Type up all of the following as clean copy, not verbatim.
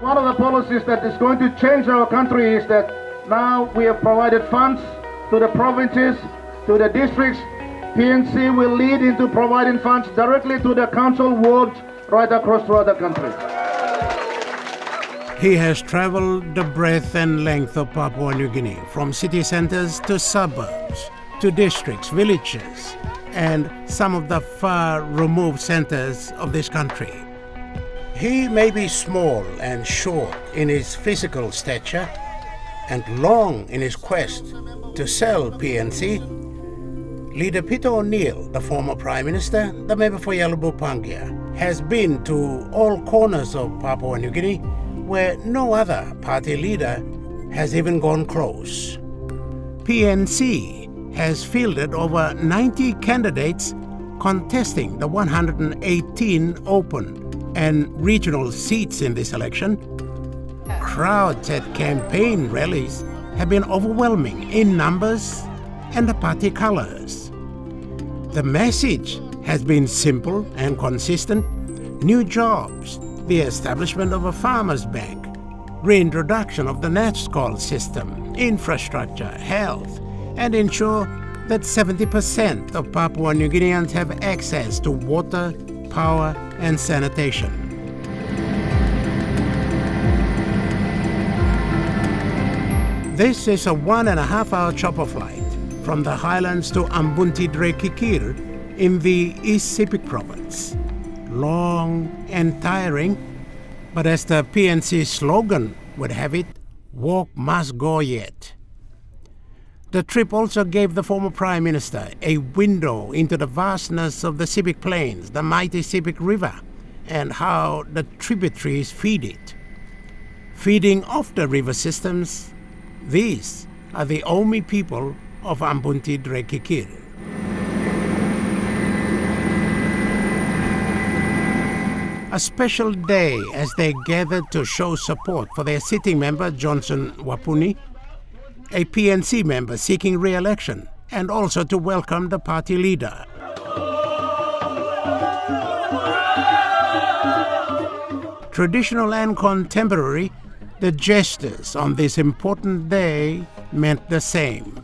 One of the policies that is going to change our country is that now we have provided funds to the provinces, to the districts. PNC will lead into providing funds directly to the council wards right across throughout the country. He has traveled the breadth and length of Papua New Guinea, from city centers to suburbs, to districts, villages, and some of the far-removed centers of this country. He may be small and short in his physical stature and long in his quest to sell PNC. Leader Peter O'Neill, the former Prime Minister, the member for Yalaboo-Pangia, has been to all corners of Papua New Guinea where no other party leader has even gone close. PNC has fielded over 90 candidates contesting the 118 open and regional seats in this election. Crowds at campaign rallies have been overwhelming in numbers and the party colors. The message has been simple and consistent: new jobs, the establishment of a farmers' bank, reintroduction of the NATSCOL system, infrastructure, health, and ensure that 70% of Papua New Guineans have access to water, power, and sanitation. This is a 1.5-hour chopper flight from the highlands to Ambunti Drekikir in the East Sepik province. Long and tiring, but as the PNC slogan would have it, walk must go yet. The trip also gave the former Prime Minister a window into the vastness of the Sepik Plains, the mighty Sepik River, and how the tributaries feed it. Feeding off the river systems, these are the Omi people of Ambunti Drekikir. A special day as they gathered to show support for their sitting member Johnson Wapuni, a PNC member seeking re-election, and also to welcome the party leader. Traditional and contemporary, the gestures on this important day meant the same.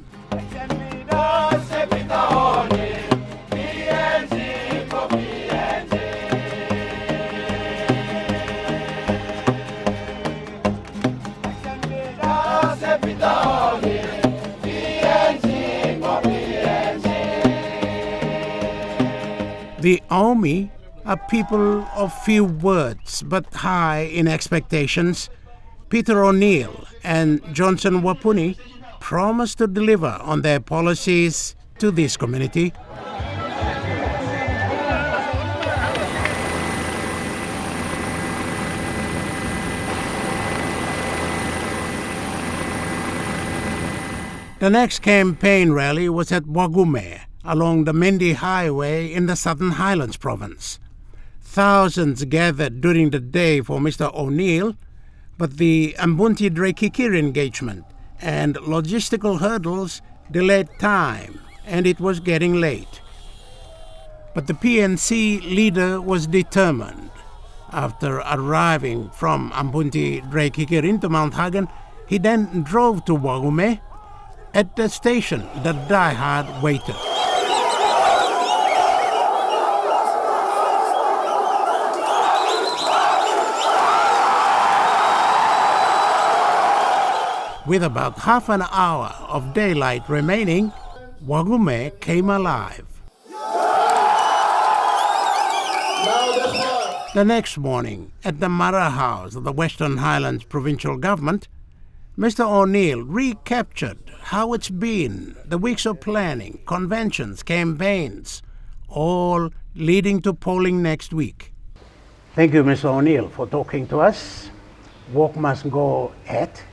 The Omi are people of few words but high in expectations. Peter O'Neill and Johnson Wapuni promised to deliver on their policies to this community. The next campaign rally was at Wagume, along the Mendi Highway in the Southern Highlands province. Thousands gathered during the day for Mr. O'Neill, but the Ambunti Drekikir engagement and logistical hurdles delayed time, and it was getting late. But the PNC leader was determined. After arriving from Ambunti Drekikir into Mount Hagen, he then drove to Wagume. At the station, the diehard waited. With about half an hour of daylight remaining, Wagume came alive. The next morning, at the Mara House of the Western Highlands Provincial Government, Mr. O'Neill recaptured how it's been, the weeks of planning, conventions, campaigns, all leading to polling next week. Thank you, Mr. O'Neill, for talking to us. Walk must go at.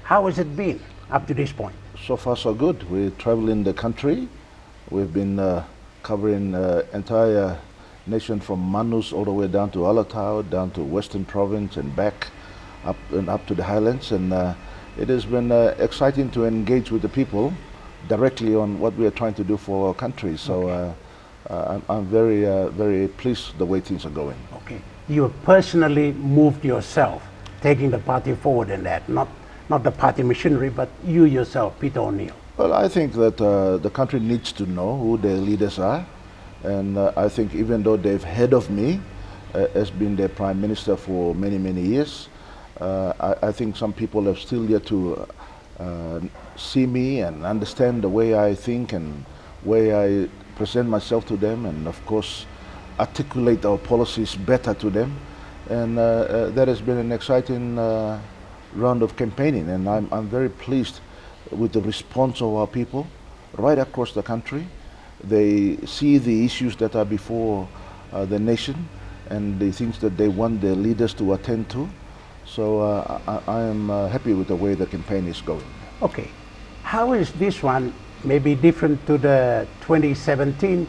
How has it been up to this point? So far, so good. We travel in the country. We've been covering entire nation from Manus all the way down to Alatau, down to Western Province and back up to the Highlands. And it has been exciting to engage with the people directly on what we are trying to do for our country. So I'm very pleased the way things are going. Okay. You have personally moved yourself taking the party forward in that? Not the party machinery, but you yourself, Peter O'Neill. Well, I think that the country needs to know who their leaders are. And I think even though they've heard of me as being their prime minister for many, many years, I think some people have still yet to see me and understand the way I think and way I present myself to them, and of course articulate our policies better to them. And that has been an exciting round of campaigning, and I'm very pleased with the response of our people right across the country. They see the issues that are before the nation and the things that they want their leaders to attend to. So I am happy with the way the campaign is going. Okay, how is this one maybe different to the 2017?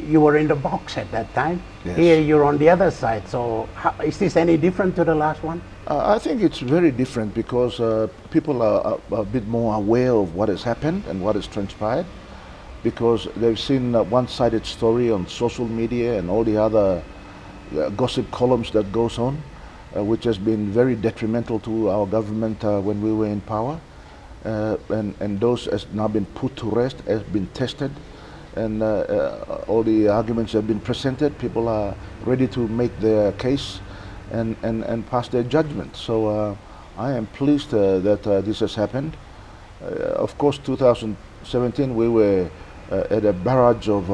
You were in the box at that time. Yes. Here you're on the other side. So is this any different to the last one? I think it's very different because people are a bit more aware of what has happened and what has transpired, because they've seen a one-sided story on social media and all the other gossip columns that goes on, which has been very detrimental to our government when we were in power. And those has now been put to rest, has been tested, and all the arguments have been presented. People are ready to make their case and pass their judgment. So I am pleased that this has happened. Of course, 2017 we were at a barrage of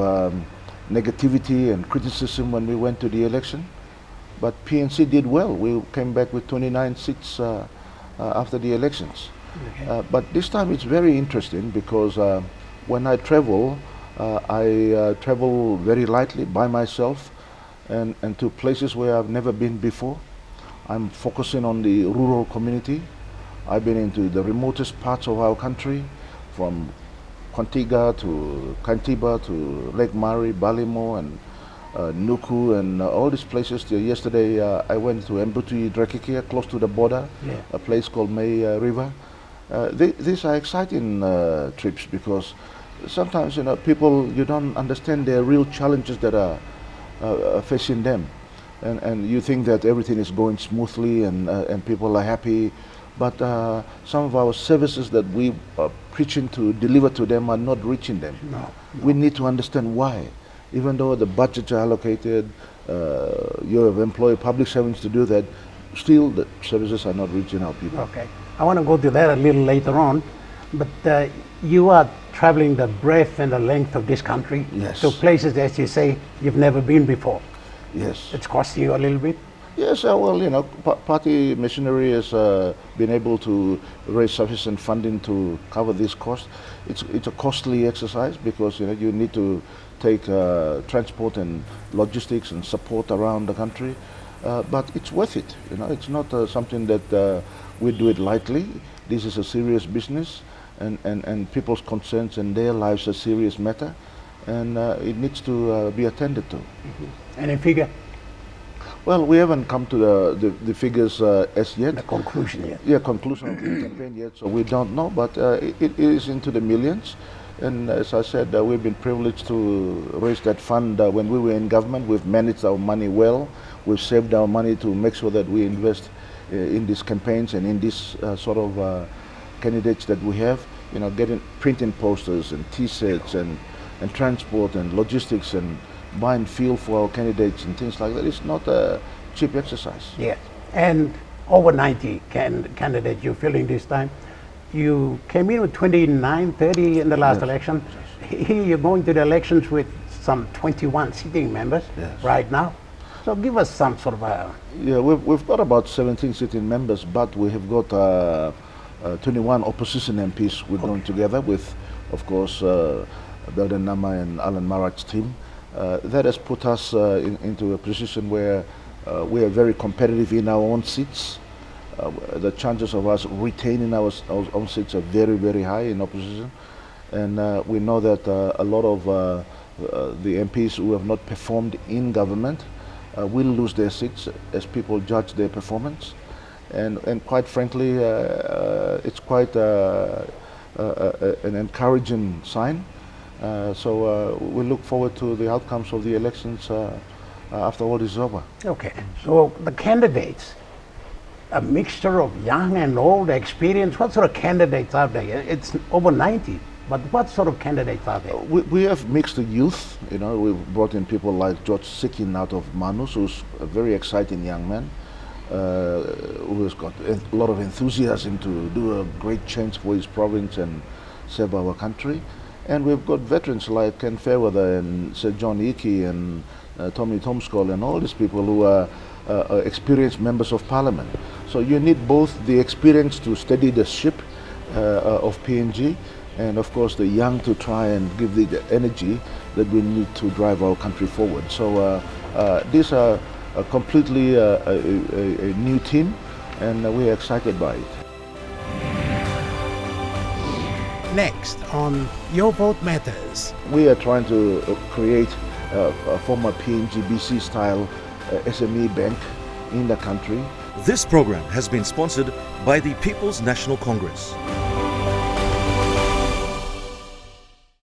negativity and criticism when we went to the election, but PNC did well. We came back with 29 seats after the elections. Okay. But this time it's very interesting because when I travel, I travel very lightly by myself and to places where I've never been before. I'm focusing on the rural community. I've been into the remotest parts of our country, from Quantiga to Kantiba to Lake Mari, Balimo, and Nuku, and all these places. Yesterday I went to Mbutu Drekikia, close to the border, a place called May River. These are exciting trips because sometimes, you know, people, you don't understand their real challenges that are facing them, and you think that everything is going smoothly and people are happy, but some of our services that we are preaching to deliver to them are not reaching them. No. We need to understand why. Even though the budgets are allocated, you have employed public servants to do that, still the services are not reaching our people. Okay, I want to go to that a little later on, but you are traveling the breadth and the length of this country. Yes. To places, as you say, you've never been before. Yes. It's costing you a little bit? Yes, well, you know, party machinery has been able to raise sufficient funding to cover this cost. It's a costly exercise because, you know, you need to take transport and logistics and support around the country, but it's worth it. You know, it's not something that we do it lightly. This is a serious business, and people's concerns and their lives are a serious matter, and it needs to be attended to. Mm-hmm. Any figure? Well, we haven't come to the figures as yet. The conclusion yet? Yeah, conclusion of the campaign yet, so we don't know, but it is into the millions. And as I said, we've been privileged to raise that fund when we were in government. We've managed our money well. We've saved our money to make sure that we invest in these campaigns and in these sort of candidates that we have. You know, printing posters and T-shirts and transport and logistics and buying fuel for our candidates and things like that. It's not a cheap exercise. Yeah, and over 90 candidates you're filling this time. You came in with 29, 30 in the last election. Here you're going to the elections with some 21 sitting members right now. So give us some sort of a... Yeah, we've got about 17 sitting members, but we have got 21 opposition MPs we're going together with, of course, Belden Nama and Alan Marat's team. That has put us into a position where we are very competitive in our own seats. The chances of us retaining our own seats are very, very high in opposition. And we know that a lot of the MPs who have not performed in government will lose their seats as people judge their performance. And quite frankly, it's quite an encouraging sign. So we look forward to the outcomes of the elections after all is over. Okay, so the candidates, a mixture of young and old experience? What sort of candidates are there? It's over 90, but what sort of candidates are there? We have mixed youth. You know, we've brought in people like George Sikin out of Manus, who's a very exciting young man, who has got a lot of enthusiasm to do a great change for his province and serve our country. And we've got veterans like Ken Fairweather and Sir John Iki and Tommy Tomskol and all these people who are experienced members of parliament. So you need both the experience to steady the ship of PNG, and of course the young to try and give the energy that we need to drive our country forward. So these are completely a new team, and we're excited by it. Next on Your Vote Matters. We are trying to create a former PNG BC style SME bank in the country. This program has been sponsored by the People's National Congress.